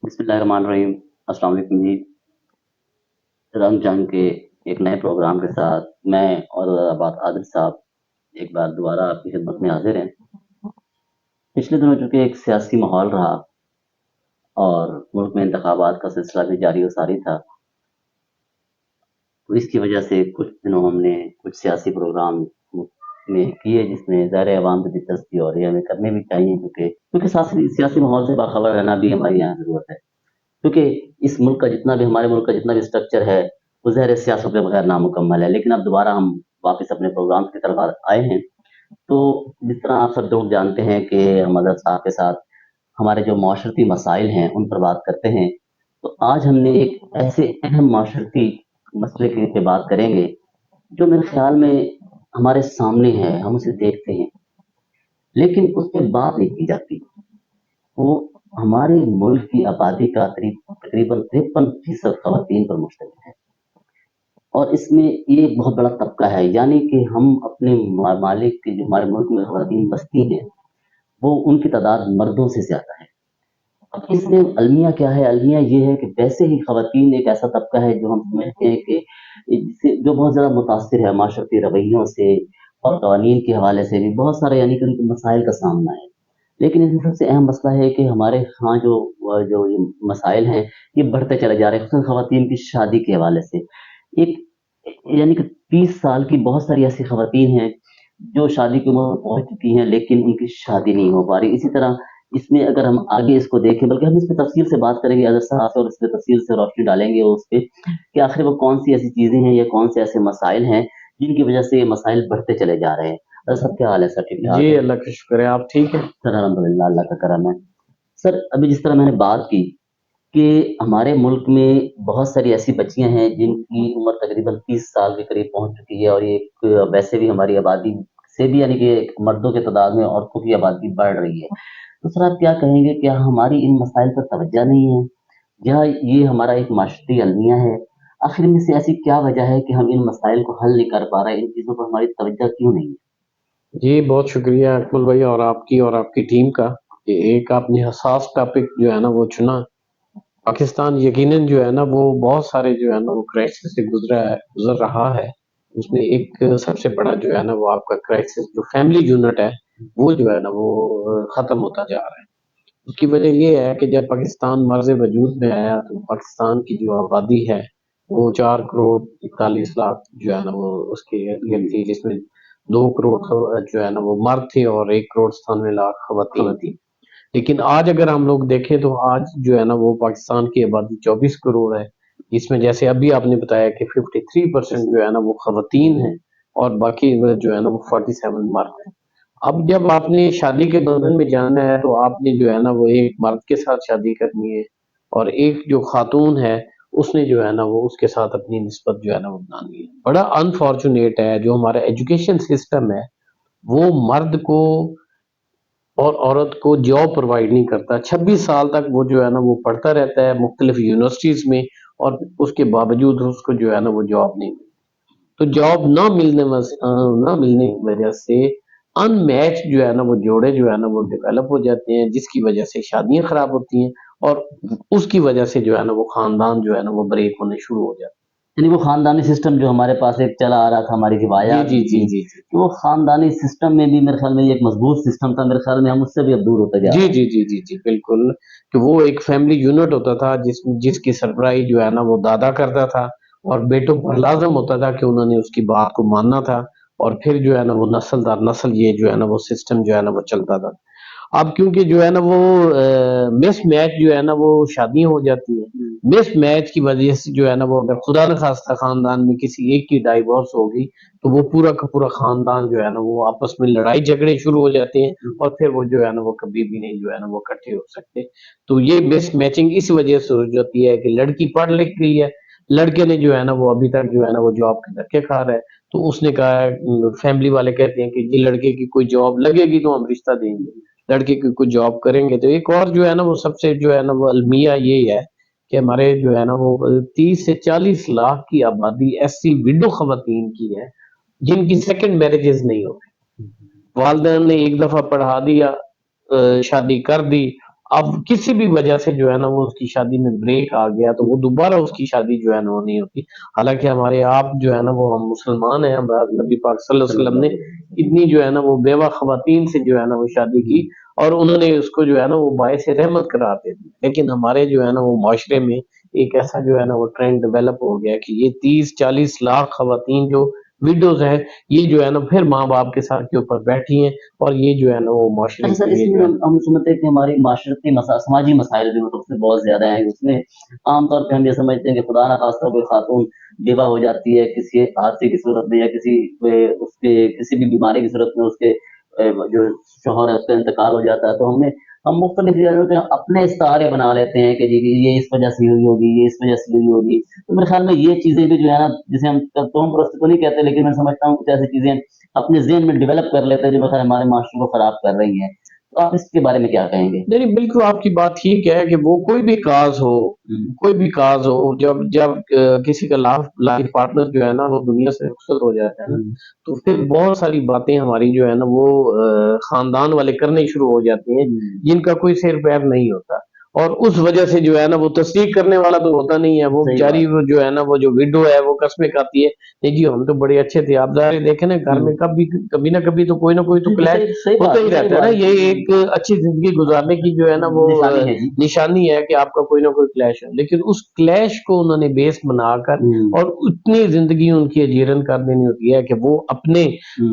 بسم اللہ الرحمن الرحیم۔ السلام علیکم جی۔ رنگ جنگ کے ایک نئے پروگرام کے ساتھ میں اور آباد عادل صاحب ایک بار دوبارہ آپ کی خدمت میں حاضر ہیں۔ پچھلے دنوں چونکہ ایک سیاسی ماحول رہا اور ملک میں انتخابات کا سلسلہ بھی جاری و ساری تھا، تو اس کی وجہ سے کچھ دنوں ہم نے کچھ سیاسی پروگرام میں کیے جس میں ظاہر عوام کی دلچسپی اور یہ ہمیں کرنے بھی چاہیے کیونکہ سیاسی ماحول سے باخبر رہنا بھی ہماری یہاں ضرورت ہے، کیونکہ اس ملک کا جتنا بھی ہمارے ملک کا جتنا بھی اسٹرکچر ہے وہ ظاہر سیاست کے بغیر نامکمل ہے۔ لیکن اب دوبارہ ہم واپس اپنے پروگرام کی طرف آئے ہیں، تو جس طرح آپ سب لوگ جانتے ہیں کہ ہم حضرت صاحب کے ساتھ ہمارے جو معاشرتی مسائل ہیں ان پر بات کرتے ہیں، تو آج ہم نے ایک ایسے اہم معاشرتی مسئلے کی بات کریں گے جو میرے خیال میں ہمارے سامنے ہے، ہم اسے دیکھتے ہیں لیکن اس پہ بات نہیں کی جاتی۔ وہ ہمارے ملک کی آبادی کا تقریباً 53% خواتین پر مشتمل ہے، اور اس میں یہ ایک بہت بڑا طبقہ ہے، یعنی کہ ہم اپنے ممالک کے جو ہمارے ملک میں خواتین بستی ہیں وہ ان کی تعداد مردوں سے زیادہ ہے۔ اب اس میں المیہ کیا ہے؟ المیہ یہ ہے کہ ویسے ہی خواتین ایک ایسا طبقہ ہے جو ہم سمجھتے ہیں کہ جو بہت زیادہ متاثر ہے معاشرتی رویوں سے اور قوانین کے حوالے سے بھی بہت سارے، یعنی کہ ان کے مسائل کا سامنا ہے۔ لیکن اس میں سب سے اہم مسئلہ ہے کہ ہمارے ہاں جو یہ مسائل ہیں یہ بڑھتے چلے جا رہے ہیں، خصوصاً خواتین کی شادی کے حوالے سے۔ ایک یعنی کہ 30 سال کی بہت ساری ایسی خواتین ہیں جو شادی کی عمر میں پہنچ چکی ہیں لیکن ان کی شادی نہیں ہو پا رہی۔ اسی طرح اس میں اگر ہم آگے اس کو دیکھیں، بلکہ ہم اس پہ تفصیل سے بات کریں گے اگر صاحب اور اس پہ تفصیل سے روشنی ڈالیں گے اس پہ کہ آخر وہ کون سی ایسی چیزیں ہیں یا کون سے ایسے مسائل ہیں جن کی وجہ سے یہ مسائل بڑھتے چلے جا رہے ہیں۔ سب کیا حال ہے سر؟ ٹھیک ٹھاک جی ہے اللہ کا شکر ہے، آپ ٹھیک ہیں؟ سر؟ الحمدللہ، اللہ کا کرم ہے۔ سر ابھی جس طرح میں نے بات کی کہ ہمارے ملک میں بہت ساری ایسی بچیاں ہیں جن کی عمر تقریباً 30 سال کے قریب پہنچ چکی ہے، اور یہ ویسے بھی ہماری آبادی سے بھی، یعنی کہ مردوں کے تعداد میں عورتوں کی آبادی بڑھ رہی ہے۔ تو سر آپ کیا کہیں گے، کیا ہماری ان مسائل پر توجہ نہیں ہے یا یہ ہمارا ایک معاشرتی المیہ ہے؟ آخر میں سے ایسی کیا وجہ ہے کہ ہم ان مسائل کو حل نہیں کر پا رہے، ان چیزوں پر ہماری توجہ کیوں نہیں ہے؟ جی بہت شکریہ اکمل بھائی اور آپ کی ٹیم کا کہ ایک آپ نے حساس ٹاپک جو ہے نا وہ چنا۔ پاکستان یقیناً جو ہے نا وہ بہت سارے جو ہے نا وہ کرائسس سے گزر رہا ہے۔ اس میں ایک سب سے بڑا جو ہے نا وہ آپ کا کرائسس جو فیملی یونٹ ہے وہ جو ہے نا وہ ختم ہوتا جا رہا ہے۔ اس کی وجہ یہ ہے کہ جب پاکستان مرز وجود میں آیا تو پاکستان کی جو آبادی ہے وہ 4 کروڑ 41 لاکھ جو ہے نا وہ اس کی تھی، جس میں 2 کروڑ جو ہے نا وہ مرد تھے اور 1 کروڑ 97 لاکھ خواتین تھی۔ لیکن آج اگر ہم لوگ دیکھیں تو آج جو ہے نا وہ پاکستان کی آبادی 24 کروڑ ہے، جس میں جیسے ابھی آپ نے بتایا کہ 53% جو ہے نا وہ خواتین ہیں اور باقی جو ہے نا وہ 47 مرد ہیں۔ اب جب آپ نے شادی کے بندھن میں جانا ہے تو آپ نے جو ہے نا وہ ایک مرد کے ساتھ شادی کرنی ہے، اور ایک جو خاتون ہے اس نے جو ہے نا وہ اس کے ساتھ اپنی نسبت جو ہے نا وہ بنانی ہے۔ بڑا انفارچونیٹ ہے جو ہمارا ایجوکیشن سسٹم ہے وہ مرد کو اور عورت کو جاب پرووائڈ نہیں کرتا۔ 26 سال تک وہ جو ہے نا وہ پڑھتا رہتا ہے مختلف یونیورسٹیز میں، اور اس کے باوجود اس کو جو ہے نا وہ جاب نہیں ملتی۔ تو جاب نہ ملنے کی وجہ سے ان میچ جو ہے نا وہ جوڑے جو ہے نا وہ ڈیولپ ہو جاتے ہیں، جس کی وجہ سے شادیاں خراب ہوتی ہیں، اور اس کی وجہ سے جو ہے نا وہ خاندان جو ہے نا وہ بریک ہونے شروع ہو جاتے یعنی وہ خاندانی سسٹم جو ہمارے پاس ایک چلا آ رہا تھا، ہماری ہیں۔ روایات جی تھی، کہ وہ خاندانی سسٹم میں بھی میرے خیال میں یہ ایک مضبوط سسٹم تھا، میرے خیال میں ہم اس سے بھی اب دور ہوتے جا جی رہے ہیں۔ جی جی جی جی بالکل، کہ وہ ایک فیملی یونٹ ہوتا تھا جس کی سربراہی جو ہے نا وہ دادا کرتا تھا، اور بیٹوں پر لازم ہوتا تھا کہ انہوں نے اس کی بات کو ماننا تھا، اور پھر جو ہے نا وہ نسل در نسل یہ جو ہے نا وہ سسٹم جو ہے نا وہ چلتا تھا۔ اب کیونکہ جو ہے نا وہ مس میچ جو ہے نا وہ شادیاں ہو جاتی ہیں، مس میچ کی وجہ سے جو ہے نا وہ اگر خدا نخواستہ خاندان میں کسی ایک کی ڈائیورس ہوگی تو وہ پورا کا پورا خاندان جو ہے نا وہ آپس میں لڑائی جھگڑے شروع ہو جاتے ہیں، اور پھر وہ جو ہے نا وہ کبھی بھی نہیں جو ہے نا وہ اکٹھے ہو سکتے۔ تو یہ مس میچنگ اس وجہ سے ہو جاتی ہے کہ لڑکی پڑھ لکھ گئی ہے، لڑکے نے جو ہے نا وہ ابھی تک جو ہے نا وہ جاب کے دھکے کھا رہا ہے، تو اس نے کہا فیملی والے کہتے ہیں کہ یہ لڑکے کی کوئی جاب لگے گی تو ہم رشتہ دیں گے، لڑکے کی کوئی جاب کریں گے۔ تو ایک اور جو ہے نا وہ سب سے جو ہے نا وہ المیہ یہ ہے کہ ہمارے جو ہے نا وہ 30 سے 40 لاکھ کی آبادی ایسی وڈو خواتین کی ہے جن کی سیکنڈ میرجز نہیں ہوتی۔ والدین نے ایک دفعہ پڑھا دیا، شادی کر دی، अब किसी भी वजह से जो है ना वो उसकी शादी में ब्रेक आ गया तो वो दोबारा उसकी शादी जो है ना वो नहीं होती। हालांकि हमारे आप जो है ना वो हम मुसलमान हैं, हमारे नबी पाक सल्लल्लाहु अलैहि वसल्लम ने इतनी जो है ना वो बेवा खवातीन से जो है ना वो शादी की और उन्होंने उसको जो है ना वो बायस रहमत करार दे दी। लेकिन हमारे जो है ना वो माशरे में एक ऐसा जो है ना वो ट्रेंड डेवलप हो गया कि ये 30-40 लाख खवातीन जो विडोज हैं, ये जो है ना फिर माँ बाप के सर के ऊपर बैठी हैं और ये जो है ना वो माशरे अच्छा के सर, लिए इसमें जो है हम समझते हैं कि हमारी माशरती समाजी मसाइल भी मतलब उसमें बहुत ज्यादा हैं। उसमें आमतौर पे हम ये समझते हैं कि खुदा न खास्ता कोई खातून बेवा हो जाती है किसी हादसे की सूरत में या किसी उसके किसी भी बीमारी की सूरत में उसके जो शौहर है उसका इंतकाल हो जाता है, तो हम मुख्तलिफ अपने इस्तारे बना लेते हैं कि जी ये इस वजह से हुई होगी, ये इस वजह से हुई होगी। तो मेरे ख्याल में ये चीजें भी जो है ना, जिसे हम तौम परस्ती तो नहीं कहते, लेकिन मैं समझता हूँ कुछ ऐसी चीजें अपने ज़हन में डेवलप कर लेते हैं जो मतलब हमारे माशरे को खराब कर रही हैं। तो आप इसके बारे में क्या कहेंगे? नहीं, नहीं, बिल्कुल आपकी बात ठीक है कि वो कोई भी काज़ हो, हुँ, कोई भी काज़ हो, जब जब किसी का लाइफ पार्टनर जो है ना वो दुनिया से रुखसत हो जाता है ना, हुँ, तो फिर बहुत सारी बातें हमारी जो है ना वो ख़ानदान वाले करने शुरू हो जाती हैं, हुँ, जिनका कोई सिर-पैर नहीं होता। और उस वजह से जो है ना वो तस्दीक करने वाला तो होता नहीं है, वो सही बेचारी बात। वो जो है ना वो जो विडो है वो कस्में खाती है, नहीं जी हम तो बड़े अच्छे थे। आप ज़ाहिर देखें ना घर हुँ, में कभी ना कभी तो कोई ना कोई तो बिल्कुल क्लैश सही सही होता बात ही है, सही रहता है ना, बात ये है। एक अच्छी ज़िंदगी गुज़ारने की जो है ना वो निशानी है जी। निशानी है कि आपका कोई ना कोई क्लैश है। लेकिन उस क्लैश को उन्होंने बेस बनाकर हुँ, और उतनी ज़िंदगी उनकी अजीरन कर देनी होती है कि वो अपने हुँ,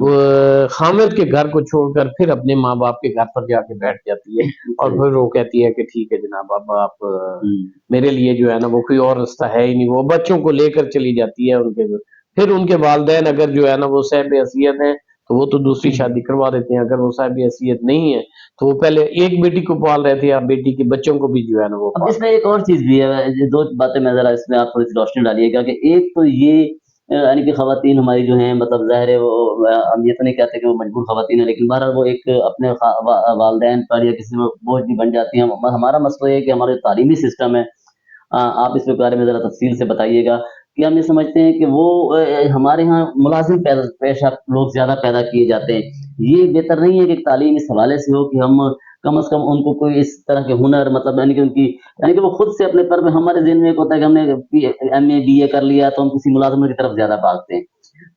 ख़ामिद के घर को छोड़कर फिर अपने माँ-बाप के घर पर जाके बैठ जाती है और सही। फिर वो कहती है कि ठीक है जनाब अब आप हुँ, मेरे लिए जो है ना वो कोई और रास्ता है ही नहीं। वो बच्चों को लेकर चली जाती है उनके घर। फिर उनके वालिदैन अगर जो है ना वो साहिब-ए-हैसियत हैं तो वो तो दूसरी हुँ। शादी करवा देते हैं। अगर वो साहिब-ए-हैसियत नहीं है तो वो पहले एक बेटी को पाल रहे थे, अब बेटी के बच्चों को भी जो है ना वो अब पाल इसमें रहे हैं। एक और चीज़ भी है, ये 2 बातें मैं ज़रा इसमें आप थोड़ी-सी रोशनी डालिएगा कि एक तो ये यानी कि ख़वातीन हमारी जो हैं मतलब ज़ाहिर है वो हम ये तो नहीं कहते कि वो मजबूर ख़वातीन हैं, लेकिन बहरहाल वो एक अपने वालिदैन पर या किसी पर बोझ भी बन जाती हैं। हमारा मसला ये है कि हमारा जो तालीमी सिस्टम है, आप इसके बारे में ज़रा तफ़सील से बताइएगा कि हम ये समझते हैं कि वो हमारे यहाँ मुलाज़िम पेशा लोग ज़्यादा पैदा किए जाते हैं। ये बेहतर नहीं है कि तालीम इस हवाले से हो कि हम कम से कम उनको कोई इस तरह के हुनर मतलब यानी कि वो खुद से अपने पर में हमारे ज़हन में एक होता है कि हमने एमए, बीए कर लिया तो हम किसी मुलाज़िमत की तरफ ज़्यादा भागते हैं।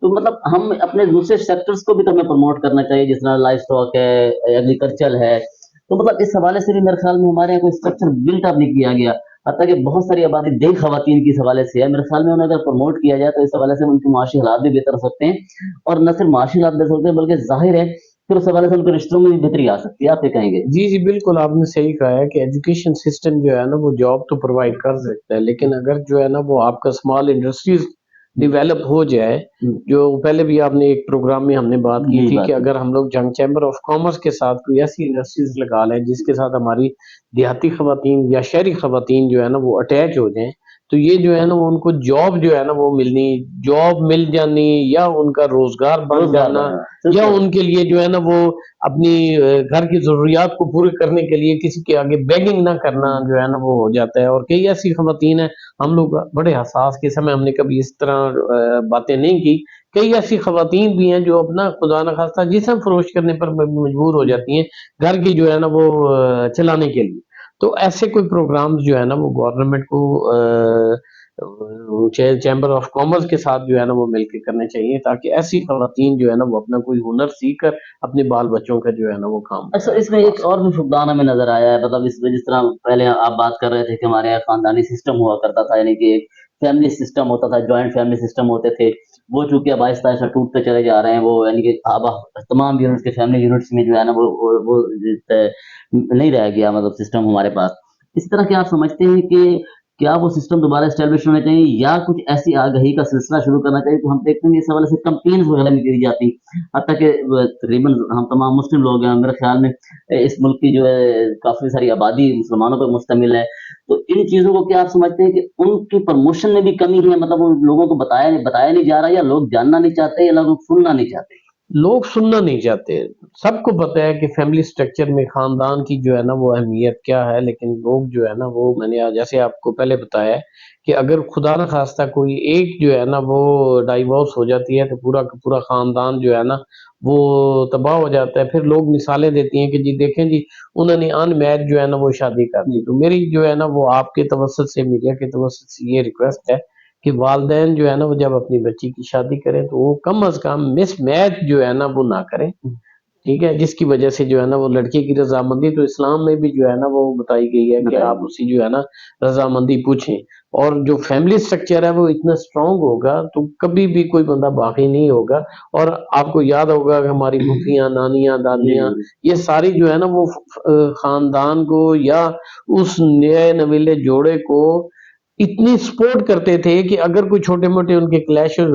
तो मतलब हम अपने दूसरे सेक्टर्स को भी तो हमें प्रमोट करना चाहिए, जिस तरह लाइव स्टॉक है, एग्रीकल्चर है। तो मतलब इस हवाले से भी मेरे ख्याल में हमारे यहाँ कोई स्ट्रक्चर बिल्ट अप नहीं किया गया। हत्ता कि बहुत सारी आबादी देह ख़वातीन की इस हवाले से है। मेरे ख्याल में उन्हें अगर प्रमोट किया जाए तो इस हवाले से उनके माशी हालात भी बेहतर हो सकते हैं और न सिर्फ माशी हालात बेहतर हो सकते हैं बल्कि ज़ाहिर है फिर उस हवाले से उनके रिश्तों में भी बेहतरी आ सकती है। आप क्या कहेंगे? जी, जी, बिल्कुल आपने सही कहा है कि एजुकेशन सिस्टम जो है ना वो जॉब तो प्रोवाइड कर सकता है, लेकिन अगर जो है ना वो आपका स्मॉल इंडस्ट्रीज़ डेवलप हो जाए, हुँ, जो पहले भी आपने एक प्रोग्राम में हमने बात की यही थी कि बात है। अगर हम लोग जंग चैम्बर ऑफ कॉमर्स के साथ कोई ऐसी इंडस्ट्रीज़ लगा लें जिसके साथ हमारी देहाती खवातीन या शहरी खवातीन जो है ना वो अटैच हो जाएँ, तो ये जो है ना वो उनको जॉब जो है ना वो जॉब मिल जानी या उनका रोज़गार बन रोज़गार जाना बढ़ा, या बिल्कुल। उनके लिए जो है ना वो अपनी घर की ज़रूरियात को पूरे करने के लिए किसी के आगे बेगिंग ना करना हुँ, जो है ना वो हो जाता है और कई ऐसी ख़वातीन हैं, हम लोग बड़े हसास किस्म में हमने कभी इस तरह बातें नहीं की। कई ऐसी ख़वातीन भी हैं जो अपना खुदा न ख़ास्ता जिस्म फ़रोश करने पर मजबूर हो हुँ। जाती हैं, घर की जो है ना वो चलाने के लिए। तो ऐसे कोई प्रोग्राम्स जो है ना वो गवर्नमेंट को चैम्बर ऑफ कॉमर्स के साथ जो है ना वो मिलके करने चाहिए ताकि ऐसी ख़वातीन जो है ना वो अपना कोई हुनर सीख कर अपने बाल बच्चों का जो है ना वो काम अच्छा, इसमें करवा एक और सकें। भी फुकदान हमें नज़र आया है, मतलब इसमें जिस तरह पहले आप बात कर रहे थे कि हमारे यहाँ ख़ानदानी सिस्टम हुआ करता था, यानी कि एक फैमिली सिस्टम होता था, जॉइंट फैमिली सिस्टम होते थे। वो चूँकि अब आहिस्ता-आहिस्ता टूटते चले जा रहे हैं, वो यानी कि अब तमाम यूनिट्स के फैमिली यूनिट्स में जो है ना वो नहीं रह गया मतलब सिस्टम हमारे पास। इस तरह के आप समझते हैं कि क्या वो सिस्टम दोबारा एस्टेब्लिश होने चाहिए या कुछ ऐसी आगाही का सिलसिला शुरू करना चाहिए? तो हम देखते हैं इस हवाले से कैम्पेन्स वगैरह भी की जाती। हत्ता कि तकरीबन हम तमाम मुस्लिम लोग हैं, मेरे ख़्याल में इस मुल्क की जो है काफ़ी सारी आबादी मुसलमानों पर मुश्तमिल है। तो इन चीज़ों को क्या आप समझते हैं कि उनकी प्रमोशन में भी कमी है? मतलब उन लोगों को बताया नहीं जा रहा या लोग जानना नहीं चाहते या लोग सुनना नहीं चाहते? लोग सुनना नहीं चाहते। सबको पता है कि फैमिली स्ट्रक्चर में खानदान की जो है ना वो अहमियत क्या है, लेकिन लोग जो है ना वो, मैंने जैसे आपको पहले बताया है कि अगर खुदा ना खास्ता कोई एक जो है ना वो डाइवोर्स हो जाती है तो पूरा का पूरा खानदान जो है ना वो तबाह हो जाता है। फिर लोग मिसालें देती हैं कि जी देखें जी, उन्होंने अनमैरिड जो है ना वो शादी कर दी। तो मेरी जो है ना वो आपके तवज्जुह से, मीडिया के तवज्जुह से ये रिक्वेस्ट है कि वालिदैन जो है ना वो जब अपनी बच्ची की शादी करें तो वो कम अज कम मिसमैच जो है ना वो ना करें, ठीक है, जिसकी वजह से जो है ना वो लड़के की रजामंदी तो इस्लाम में भी जो है ना वो बताई गई है कि आप उसकी जो है ना रजामंदी पूछें। और जो फैमिली स्ट्रक्चर है वो इतना स्ट्रांग होगा तो कभी भी कोई बंदा बागी नहीं होगा। और आपको याद होगा कि हमारी फूफियां, नानियां, दादियां, ये सारी जो है ना वो खानदान को या उस नए नवेले जोड़े को इतनी सपोर्ट करते थे कि अगर कोई छोटे-मोटे उनके क्लैशेस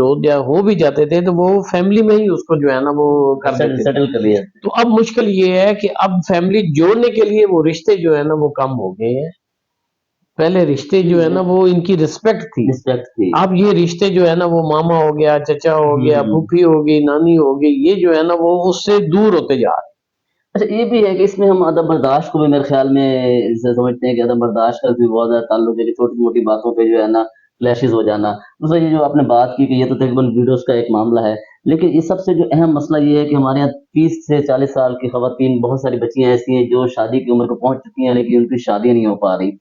हो भी जाते थे तो वो फैमिली में ही उसको जो है ना वो कर देते थे। सेटल कर लिया। तो अब मुश्किल ये है कि अब फैमिली जोड़ने के लिए वो रिश्ते जो है ना वो कम हो गए हैं। पहले रिश्ते जो है ना वो इनकी रिस्पेक्ट थी। रिस्पेक्ट थी। अब ये रिश्ते जो है ना वो मामा हो गया, चचा हो गया, फूफी हो गई, नानी हो गई, ये जो है ना वो उससे दूर होते जा रहे हैं। अच्छा, ये भी है कि इसमें हम अदब बर्दाश्त को भी मेरे ख्याल में इसे समझते हैं कि अदब बर्दाश्त का भी बहुत ज़्यादा ताल्लुक है कि छोटी-मोटी बातों पे जो है ना क्लैशेज़ हो जाना। दूसरा ये जो आपने बात की कि ये तो तकरीबन वीडियोज़ का एक मामला है, लेकिन इस सबसे जो अहम मसला ये है कि हमारे यहाँ 30 से 40 साल की ख़वातीन, बहुत सारी बच्चियाँ ऐसी हैं जो शादी की उम्र को पहुँच चुकी हैं लेकिन उनकी शादियाँ नहीं हो पा रही।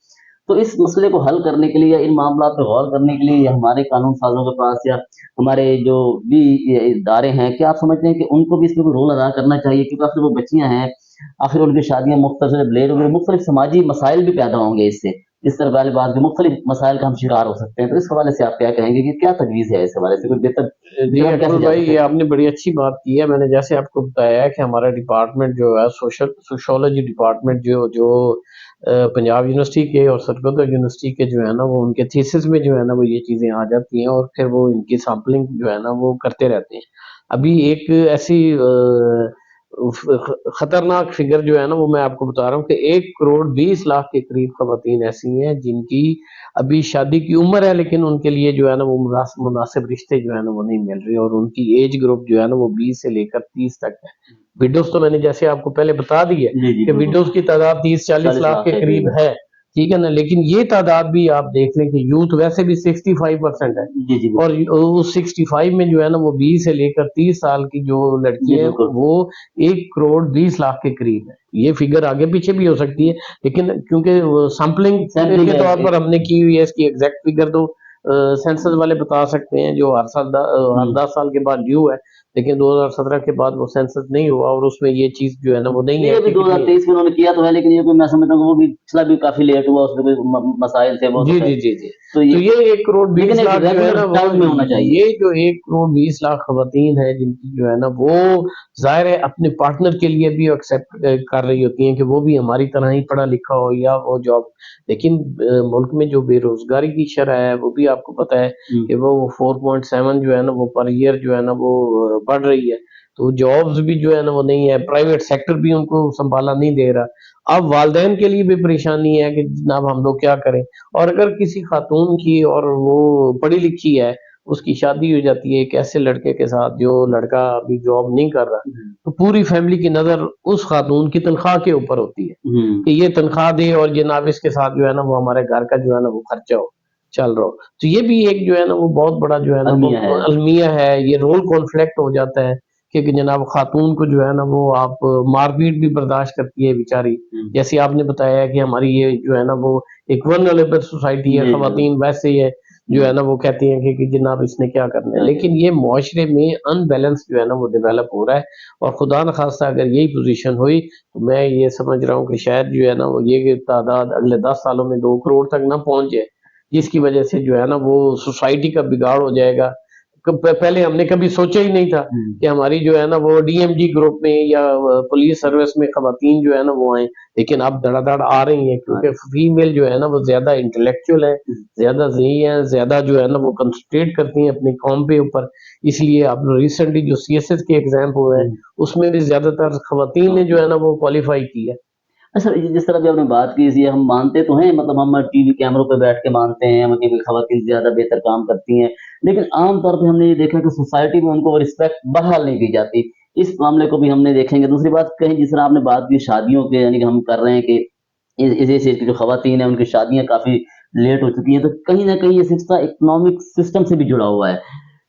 तो इस मसले को हल करने के लिए या इन मामलात पे गौर करने के लिए या हमारे कानून साज़ों के पास या हमारे जो भी ये इदारे हैं, क्या आप समझते हैं कि उनको भी इसमें कोई रोल अदा करना चाहिए? क्योंकि आखिर वो बच्चियाँ हैं, आखिर उनकी शादियाँ मुख्तलिफ जब लेट होंगी, मुख्तलिफ समाजी मसाइल भी पैदा होंगे इससे। इस तरह वाली बात के मुख्तलिफ मसाइल का हम शिकार हो सकते हैं। तो इस हवाले से आप क्या कहेंगे कि क्या तजवीज़ है इस हवाले से? कोई बेहतर जी कदम कैसे अकमल जा भाई, सकते ये हैं? आपने बड़ी अच्छी बात की है। मैंने जैसे आपको बताया है कि हमारा डिपार्टमेंट जो है सोशियोलॉजी डिपार्टमेंट जो जो पंजाब यूनिवर्सिटी के और सरगोदा यूनिवर्सिटी के जो है ना वो उनके थीसिस में जो है ना वो ये चीज़ें आ जाती हैं और फिर वो इनकी सैंपलिंग जो है ना वो करते रहते हैं। अभी एक ऐसी खतरनाक फिगर जो है ना वो मैं आपको बता रहा हूँ कि 1,20,00,000 के करीब खवातीन ऐसी हैं जिनकी अभी शादी की उम्र है, लेकिन उनके लिए जो है ना वो मुनासिब रिश्ते जो है ना वो नहीं मिल रहे और उनकी एज ग्रुप जो है ना वो 20 से लेकर 30 तक है। विडोज तो मैंने जैसे आपको पहले बता दी है जी, जी, कि बिल्कुल। विडोज की तादाद 30-40 40 लाख लाख के है, जी। करीब है, ठीक है ना। लेकिन ये तादाद भी आप देख लें कि यूथ वैसे भी 65% है जी, जी, और बिल्कुल। उस 65 में जो है ना वो 20 से लेकर 30 साल की जो लड़की जी, है बिल्कुल। वो 1,20,00,000 के करीब है। ये फिगर आगे पीछे भी हो सकती है, लेकिन क्योंकि सैंपलिंग सैंपलिंग के है तौर पर हमने की हुई है, इसकी एग्जैक्ट फिगर तो सेंसस वाले बता सकते हैं जो हर हुँ। 10 साल के बाद ड्यू है। लेकिन 2017 के बाद वो सेंसस नहीं हुआ और उसमें ये चीज़ जो है ना वो नहीं नहीं, है अभी कि कितनी। 2023 में उन्होंने किया तो है, लेकिन ये कोई मैं समझता हूँ कि वो भी पिछला भी काफ़ी लेट हुआ, उसमें कोई मसाइल थे, वो तो जी, खैर। जी, जी, जी। तो तो ये 1 करोड़ 20 लेकिन एक लाख जो है रेगुलर ना वो, टर्म में होना चाहिए। ये जो 1 करोड़ 20 लाख खवातीन है जिनकी जो है ना वो ज़ाहिर है अपने पार्टनर के लिए भी एक्सेप्ट कर रही होती हैं कि वो भी हमारी तरह ही पढ़ा लिखा हो या वो जॉब। लेकिन मुल्क में जो बेरोज़गारी की शरह है वो भी आपको पता है हुँ। कि वो 4.7 जो है ना वो पर ईयर जो है ना वो बढ़ रही है। तो जॉब्स भी जो है ना वो नहीं है, प्राइवेट सेक्टर भी उनको सँभाला नहीं दे रहा। अब वालिदैन के लिए भी परेशानी है कि जनाब हम लोग क्या करें? और अगर किसी खातून की और वो पढ़ी लिखी है, उसकी शादी हो जाती है एक ऐसे लड़के के साथ जो लड़का अभी जॉब नहीं कर रहा, हुँ। तो पूरी फैमिली की नज़र उस खातून की तनख्वाह के ऊपर होती है हुँ। कि ये तनख्वाह दे और जनाब इसके साथ जो है ना वो हमारे घर का जो है ना वो खर्चा हो चल रहा हो। तो ये भी एक जो है ना वो बहुत बड़ा जो है ना वो अलमिया है। अलमिया है, ये रोल कॉन्फ्लिक्ट हो जाता है कि जनाब खातून को जो है ना वो आप मार-पीट भी बर्दाश्त करती है बेचारी। हुँ। जैसे आपने बताया कि हमारी ये जो है ना वो एक वल्नरेबल सोसाइटी है, जी, बिल्कुल। ख़वातीन वैसे ही है, जो है ना वो कहती हैं कि जनाब इसने क्या करना है। लेकिन ये मुआशरे में अनबैलेंस जो है ना वो डेवलप हो रहा है और खुदा न ख़ास्ता अगर यही पोज़ीशन हुई, तो मैं ये समझ रहा हूँ कि शायद जो है ना वो ये तादाद अगले 10 सालों में 2 करोड़ तक ना पहुँच जाए, जिसकी वजह से जो है ना वो सोसाइटी का बिगाड़ हो जाएगा। पहले हमने कभी सोचा ही नहीं था हुँ। कि हमारी जो है ना वो डीएमजी ग्रुप में या पुलिस सर्विस में खवातीन जो है ना वो आए, लेकिन अब धड़ाधड़ आ रही हैं हाँ। क्योंकि फीमेल जो है ना वो ज्यादा इंटेलेक्चुअल है, हुँ। ज्यादा ज़ही है, ज्यादा जो है ना वो कंसंट्रेट करती हैं अपनी कौम पे ऊपर। इसलिए अब रिसेंटली जो सीएसएस के एग्जाम हुए हैं हुँ। उसमें भी ज्यादातर खवातीन ने जो है ना वो क्वालिफाई की है। अच्छा, ये जिस तरह भी आपने बात की ये हम मानते तो हैं, मतलब हम टीवी कैमरों पे बैठ के मानते हैं हम कि खवातीन ज़्यादा बेहतर काम करती हैं। लेकिन आम तौर पे हमने ये देखा कि सोसाइटी में उनको वो रिस्पेक्ट बहाल नहीं की जाती। इस मामले को भी हमने देखेंगे। दूसरी बात कहीं जिस तरह आपने बात की शादियों के, यानी कि हम कर रहे हैं कि इस एज की जो खवातीन हैं उनकी शादियाँ काफ़ी लेट हो चुकी हैं, तो कहीं न कहीं ये सिलसिला इकोनॉमिक सिस्टम से भी जुड़ा हुआ है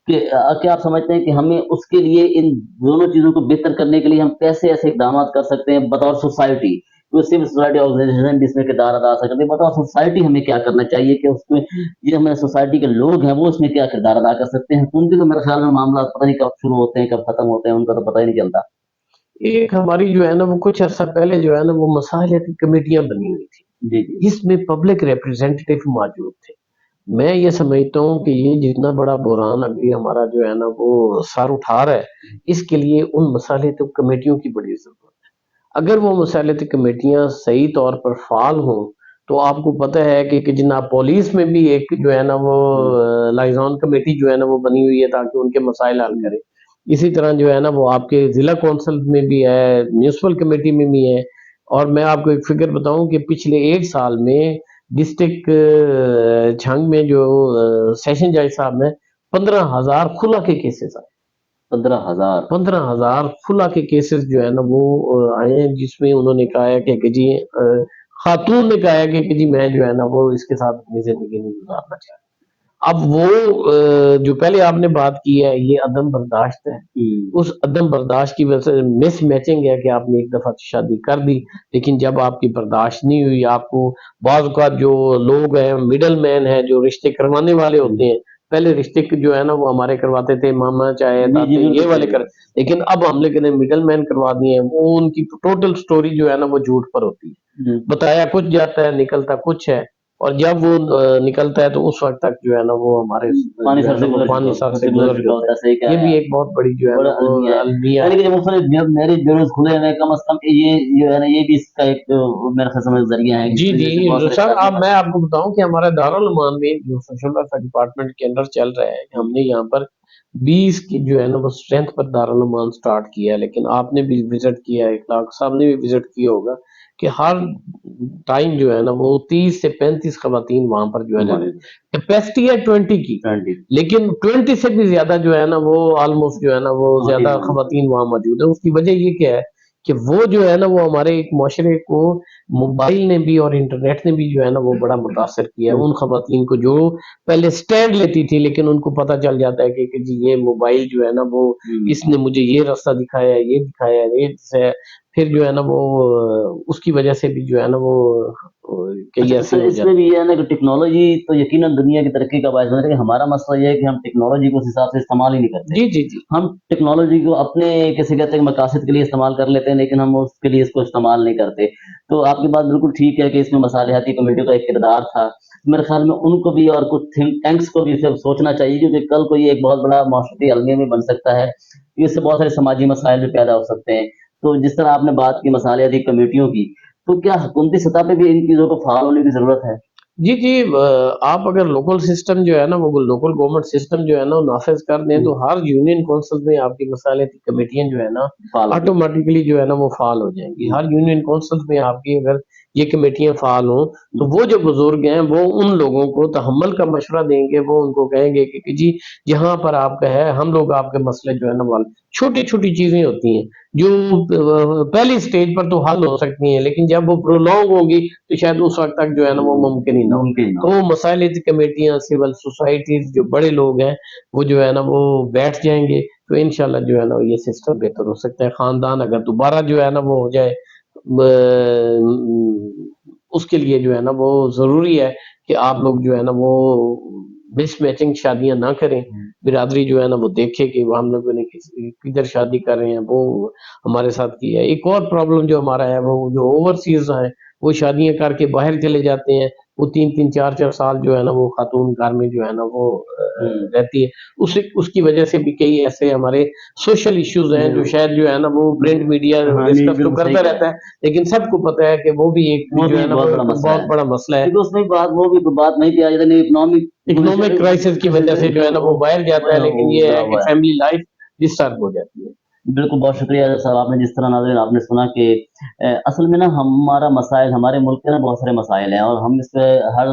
कि क्या आप समझते हैं कि हमें उसके लिए इन दोनों चीज़ों को बेहतर करने के लिए हम कैसे ऐसे इक़दामात कर सकते हैं बतौर सोसाइटी? कोई सिविल सोसाइटी ऑर्गेनाइज़ेशन भी इसमें किरदार अदा कर सकते हैं, बतौर सोसाइटी हमें क्या करना चाहिए कि उसमें ये हमारे सोसाइटी के लोग हैं वो इसमें क्या किरदार अदा कर सकते हैं? उनके तो मेरे ख़्याल में मामला पता नहीं कब शुरू होते हैं, कब ख़त्म होते हैं, उनका तो पता ही नहीं चलता। एक हमारी जो है ना वो कुछ अर्सा पहले जो है ना वो मसालियाती कमेटियां बनी हुई थी, जी, जी। जिसमें पब्लिक रिप्रेजेंटेटिव मौजूद थे। मैं ये समझता हूँ कि ये जितना बड़ा बुहरान अभी हमारा जो है ना वो सर उठा रहा है, इसके लिए उन मसालियाती कमेटियों की बड़ी जरूरत है। अगर वो मसालियाती कमेटियां सही तौर पर फाल हों, तो आपको पता है कि जनाब पुलिस में भी एक जो है ना वो लाइजॉन कमेटी जो है ना वो बनी हुई है ताकि उनके मसाइल हल करे। इसी तरह जो है ना वो आपके जिला कौंसिल में भी है, म्यूनिसिपल कमेटी में भी है। और मैं आपको एक फिगर बताऊं कि पिछले 1 साल में डिस्ट्रिक्ट छंग में जो सेशन जज साहब ने 15,000 खुला के केसेस आए। 15,000। 15,000 खुला के केसेस जो है ना वो आए हैं, जिसमें उन्होंने कहा है कि जी खातून ने कहा है कि जी मैं जो है ना वो इसके साथ अपनी जिंदगी नहीं गुजारना चाहती। अब वो जो पहले आपने बात की है ये अदम बर्दाश्त है। उस अदम बर्दाश्त की वजह से मिस मैचिंग है कि आपने एक दफा शादी कर दी, लेकिन जब आपकी बर्दाश्त नहीं हुई, आपको बाज़ औक़ात जो लोग हैं मिडल मैन है जो रिश्ते करवाने वाले होते हैं, पहले रिश्ते जो है ना वो हमारे करवाते थे मामा चाहे जी, जी, ताते ये बिल्कुल वाले सही कर, है। लेकिन अब हमने कहते मिडल मैन करवा दिए हैं, वो उनकी टोटल स्टोरी जो है ना वो झूठ पर होती है। बताया कुछ जाता है निकलता कुछ है, और जब वो निकलता है तो उस वक्त तक जो है ना वो हमारे पानी जो सर है से ना वो पानी सर से गुजर गुज़र चुका जाता होता है, सही है। कह ये रहे हैं भी आप। एक बहुत बड़ी जो है बड़ा ना वो अलमिया है। अलमिया यानी है। कि जब मुख्तलिफ जब मैरिज ब्यूरोज़ खुले हैं, कम से कम ये जो है ना, ये भी इसका एक मेरे ख्याल से ज़रिया है, जी जिसकी वजह से बहुत जी सारी सर, शादियाँ अब मैं आपको बताऊं कि हमारा दारुल उलूम में जो सोशल वेलफेयर डिपार्टमेंट के अंदर चल रहा है, हमने यहाँ पर 20 की जो है ना वो स्ट्रेंथ पर दारुल उलूम स्टार्ट किया है, लेकिन आपने भी विजिट किया है, इखलाक साहब ने भी विजिट किया होगा कि हर टाइम जो है ना वो 30 से 35 खवातीन वहां पर जो है ना कैपेसिटी है 20 की, 20 लेकिन 20 से भी ज्यादा जो है ना वो ऑलमोस्ट जो है ना वो ज्यादा खवातीन वहां मौजूद है। उसकी वजह ये क्या है कि वो जो है ना वो हमारे एक माशरे को मोबाइल ने भी और इंटरनेट ने भी जो है ना वो बड़ा मुतासर किया है उन खवातीन को जो पहले स्टैंड लेती थी, लेकिन उनको पता चल जाता है कि जी ये मोबाइल जो है ना वो इसने मुझे ये रास्ता दिखाया है, ये दिखाया है, ये है। फिर जो है ना वो उसकी वजह से भी जो है ना वो कई अच्छा, ऐसे सर हो इसमें जाते भी ये है ना कि टेक्नोलॉजी तो यकीनन दुनिया की तरक्की का बायस बन रही है, हमारा मसला ये है कि हम टेक्नोलॉजी को उस हिसाब से इस्तेमाल ही नहीं करते। जी जी जी हम टेक्नोलॉजी को अपने किसी कहते हैं कि मकासद के लिए इस्तेमाल कर लेते हैं, लेकिन हम उसके लिए इसको इस्तेमाल नहीं करते। तो आपकी बात बिल्कुल ठीक है कि इसमें मसालियाती कमेटियों का एक किरदार था। मेरे ख्याल में उनको भी और कुछ थिंक टैंक्स को भी इसे सोचना चाहिए, क्योंकि कल को ये एक बहुत बड़ा माशरती अलमिया भी बन सकता है। इससे बहुत सारे समाजी मसाइल भी पैदा हो सकते हैं। तो जिस तरह आपने बात की मसालियाती कमेटियों की, तो क्या हुकूमती सतह पे भी इन चीज़ों को फ़ाल होने की ज़रूरत है? जी, जी। आप अगर लोकल सिस्टम जो है ना, वो लोकल गवर्नमेंट सिस्टम जो है ना, वो नाफ़िज़ कर दें, तो हर यूनियन कौंसिल में आपकी मसालियाती कमेटियाँ जो है ना, फ़ाल हो गई। ऑटोमैटिकली जो है ना, वो फ़ाल हो जाएँगी। हर यूनियन कौंसिल में आपकी अगर ये कमेटियाँ फ़ाल हों, तो वो जो बुज़ुर्ग हैं, वो उन लोगों को तहम्मुल का मशवरा देंगे, वो उनको कहेंगे कि जी, यहाँ पर आपका है, हम लोग आपके मसले जो है ना, वो छोटी-छोटी चीज़ें होती हैं, जो पहली स्टेज पर तो हल हो सकती हैं, लेकिन जब वो प्रोलॉन्ग होगी, तो शायद उस वक़्त तक जो है ना वो मुमकिन ही ना हो। मुमकिन ना तो हो। वो मसाइलाती कमेटियाँ, सिविल सोसाइटीज़ जो बड़े लोग हैं, वो जो है ना वो बैठ जाएँगे, तो इंशाल्लाह जो है ना ये सिस्टम बेहतर हो सकता है। ख़ानदान अगर दोबारा जो है ना वो हो जाए उसके लिए जो है ना वो ज़रूरी है कि आप लोग जो है ना वो मिसमैचिंग शादियाँ ना करें। बिरादरी जो है ना वो देखे कि वो हम लोगों ने किधर शादी कर रहे हैं, वो हमारे साथ की है। एक और प्रॉब्लम जो हमारा है वो जो ओवरसीज़ हैं, वो शादियाँ करके बाहर चले जाते हैं। वो 3-3 4-4 साल जो है ना वो खातून घर में जो है ना वो रहती है। उसी उसकी वजह से भी कई ऐसे हमारे सोशल इश्यूज़ हैं जो शायद जो है ना वो प्रिंट मीडिया हाँ, नहीं, डिस्कस तो बिल्कुल सही करता कह रहे रहता हैं। है, लेकिन सबको पता है कि वो भी एक वो जो भी है एक ना बहुत वो बड़ा एक मसला बहुत है। बड़ा मसला है। क्योंकि उसमें वो भी बात नहीं किया जाता, नहीं इकोनॉमिक क्राइसिस की वजह से जो है ना वो बाहर जाता है, लेकिन ये जुड़ा है कि हुआ है। फैमिली लाइफ डिस्टर्ब हो जाती है। बिल्कुल, बहुत शुक्रिया साहब, आपने जिस तरह नाज़रीन आपने सुना कि असल में ना हमारा मसाइल, हमारे मुल्क के ना बहुत सारे मसाइल हैं, और हम इस पे हर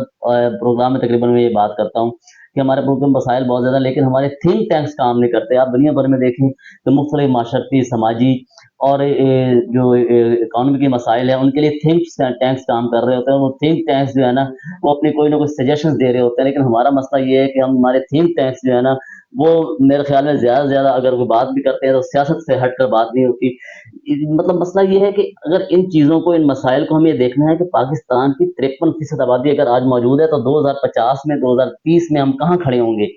प्रोग्राम में तकरीबन मैं ये बात करता हूँ कि हमारे मुल्क में मसाइल बहुत ज़्यादा, लेकिन हमारे थिंक टैंक्स काम नहीं करते। आप दुनिया भर में देखें तो मुख्तलिफ माशरती, समाजी और जो इकॉनमी के मसाइल हैं, उनके लिए थिंक टैंक्स काम कर रहे होते हैं। वो थिंक टैंक्स जो है ना, वो अपने कोई ना कोई सजेशंस दे रहे होते हैं, लेकिन हमारा मसला ये है कि हम हमारे थिंक टैंक्स जो है ना, वो मेरे ख्याल में ज़्यादा से ज़्यादा अगर वो बात भी करते हैं तो सियासत से हटकर बात नहीं होती। मतलब मसला ये है कि अगर इन चीज़ों को, इन मसाइल को हमें ये देखना है कि पाकिस्तान की 53% आबादी अगर आज मौजूद है, तो 2050 में, 2030 में हम कहाँ खड़े होंगे।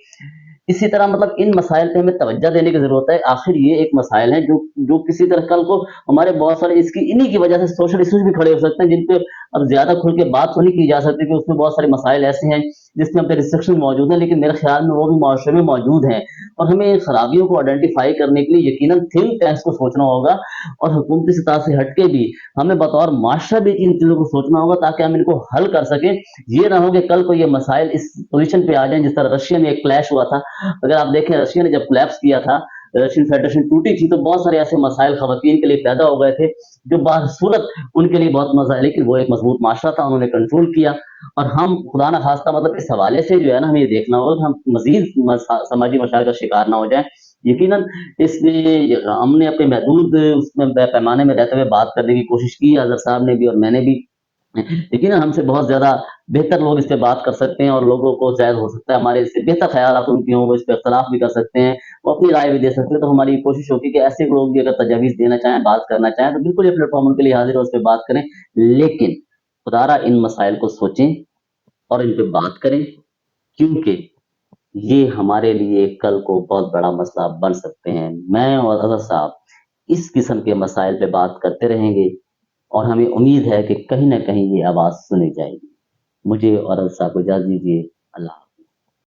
इसी तरह मतलब इन मसाइल पे हमें तवज्जो देने की ज़रूरत है। आखिर ये एक मसाइल है जो जो किसी तरह कल को हमारे बहुत सारे इसकी इन्हीं की वजह से सोशल इश्यूज़ भी खड़े हो सकते हैं, जिन पे अब ज़्यादा खुल के बात तो नहीं की जा सकती, कि उसमें बहुत सारे मसाइल ऐसे हैं जिसमें अब तक रिस्ट्रिक्शन मौजूद हैं, लेकिन मेरे ख्याल में वो भी मुआशरे में मौजूद हैं। और हमें इन खराबियों को आइडेंटिफ़ाई करने के लिए यकीनन थिंक टैंक्स को सोचना होगा, और हुकूमती सतह से हट के भी हमें बतौर माशरा भी इन चीज़ों को सोचना होगा, ताकि हम इनको हल कर सकें। ये ना हो कि कल को ये मसाइल इस पोज़ीशन पे आ जाएँ जिस तरह रशिया में एक क्लैश हुआ था। अगर आप देखें, रशिया ने जब कोलैप्स किया था, रशियन फेडरेशन टूटी थी, तो बहुत सारे ऐसे मसाइल खवातीन के लिए पैदा हो गए थे, जो बासूरत उनके लिए बहुत मज़ा है, लेकिन वो एक मजबूत माशरा था, उन्होंने कंट्रोल किया। और हम खुदा न खास्ता मतलब इस हवाले से जो है ना, हमें ये देखना होगा कि हम मज़ीद समाजी मशाइल का शिकार ना हो जाएँ। यकीनन इसलिए हमने अपने महदूद उसमें पैमाने में रहते हुए बात करने की कोशिश की, अज़हर साहब ने भी और मैंने भी। लेकिन हमसे बहुत ज़्यादा बेहतर लोग इस पे बात कर सकते हैं, और लोगों को शायद हो सकता है हमारे इससे बेहतर ख़यालात उनके हों, वो इस पे इख्तिलाफ़ भी कर सकते हैं, वो अपनी राय भी दे सकते हैं। तो हमारी कोशिश होगी कि ऐसे लोग भी अगर तजावीज़ देना चाहें, बात करना चाहें, तो बिल्कुल ये प्लेटफ़ॉर्म उनके लिए हाज़िर है, उस पे बात करें। लेकिन खुदारा इन मसाइल को सोचें और इन पे बात करें, क्योंकि ये हमारे लिए कल को बहुत बड़ा मसला बन सकते हैं। मैं और अज़हर साहब इस किस्म के मसाइल पे बात करते रहेंगे, और हमें उम्मीद है कि कहीं न कहीं ये आवाज़ सुनी जाएगी। मुझे और अज़हर साहब को इजाज़त दीजिए। अल्लाह।